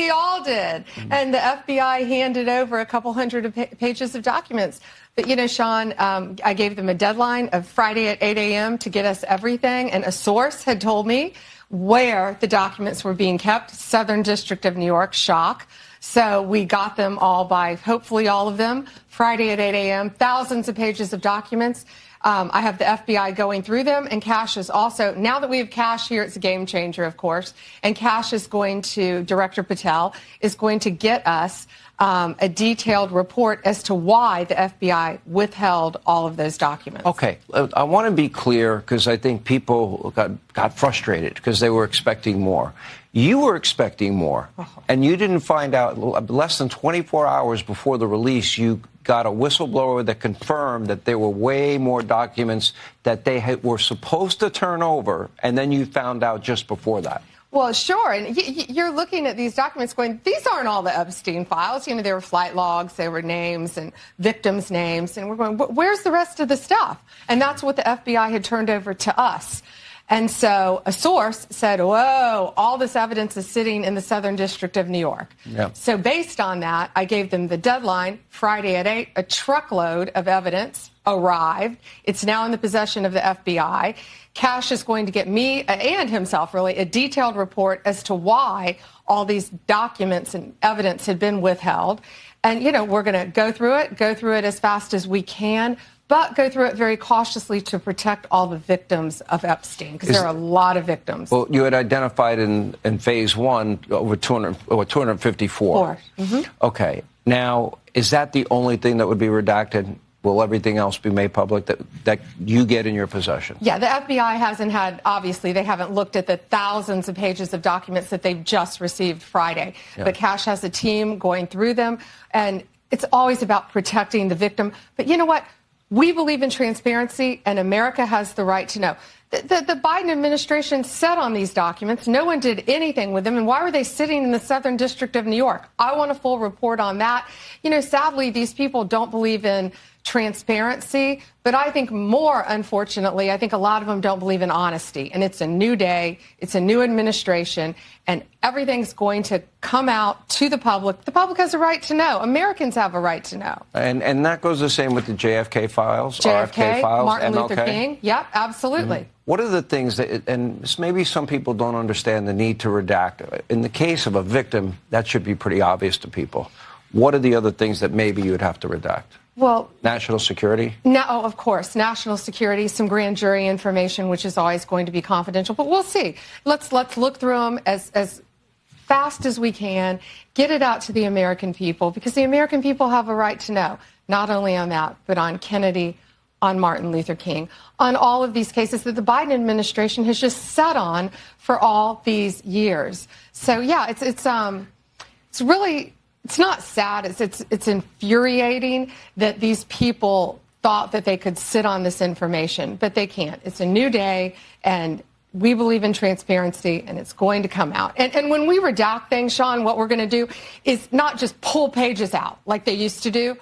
We all did. And the FBI handed over a couple hundred pages of documents. But, you know, Sean, I gave them a deadline of Friday at 8 a.m. to get us everything. And a source had told me where the documents were being kept, Southern District of New York, shock. So we got them all by, hopefully all of them, Friday at 8 a.m., thousands of pages of documents. I have the FBI going through them, and Kash is also, now that we have Kash here, it's a game changer, of course, and Kash is going to, Director Patel, is going to get us a detailed report as to why the FBI withheld all of those documents. Okay, I want to be clear because I think people got frustrated because they were expecting more. You were expecting more, and you didn't find out less than 24 hours before the release. You got a whistleblower that confirmed that there were way more documents that they were supposed to turn over, and then you found out just before that. Well, sure. And you're looking at these documents going, these aren't all the Epstein files. You know, there were flight logs, there were names and victims' names. And we're going, where's the rest of the stuff? And that's what the FBI had turned over to us. And so a source said, whoa, all this evidence is sitting in the Southern District of New York. Yep. So based on that, I gave them the deadline, Friday at 8, a truckload of evidence arrived. It's now in the possession of the FBI. Kash is going to get me and himself, really, a detailed report as to why all these documents and evidence had been withheld. And, you know, we're going to go through it as fast as we can, but go through it very cautiously to protect all the victims of Epstein, because there are a lot of victims. Well, you had identified in phase one over 254. Mm-hmm. Okay. Now, is that the only thing that would be redacted? Will everything else be made public that you get in your possession? Yeah, the FBI hasn't had, obviously, they haven't looked at the thousands of pages of documents that they've just received Friday. Yeah. But Kash has a team going through them, and it's always about protecting the victim. But you know what? We believe in transparency, and America has the right to know. The Biden administration sat on these documents. No one did anything with them. And why were they sitting in the Southern District of New York? I want a full report on that. You know, sadly, these people don't believe in transparency, but I think more, unfortunately, I think a lot of them don't believe in honesty. And it's a new day, it's a new administration, and everything's going to come out to the public. The public has a right to know. Americans have a right to know. And that goes the same with the JFK files, JFK, RFK files, Martin MLK? Luther King. Yep, absolutely. Mm-hmm. What are the things that, and maybe some people don't understand the need to redact. In the case of a victim, that should be pretty obvious to people. What are the other things that maybe you'd have to redact? Well, national security? No, of course, national security, some grand jury information, which is always going to be confidential. But we'll see. Let's look through them as fast as we can, get it out to the American people, because the American people have a right to know, not only on that, but on Kennedy, on Martin Luther King, on all of these cases that the Biden administration has just sat on for all these years. So, yeah, it's really... It's not sad. It's infuriating that these people thought that they could sit on this information, but they can't. It's a new day, and we believe in transparency, and it's going to come out. And when we redact things, Sean, what we're going to do is not just pull pages out like they used to do.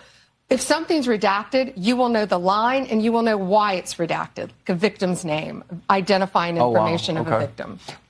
If something's redacted, you will know the line, and you will know why it's redacted, like a victim's name, identifying information of a victim.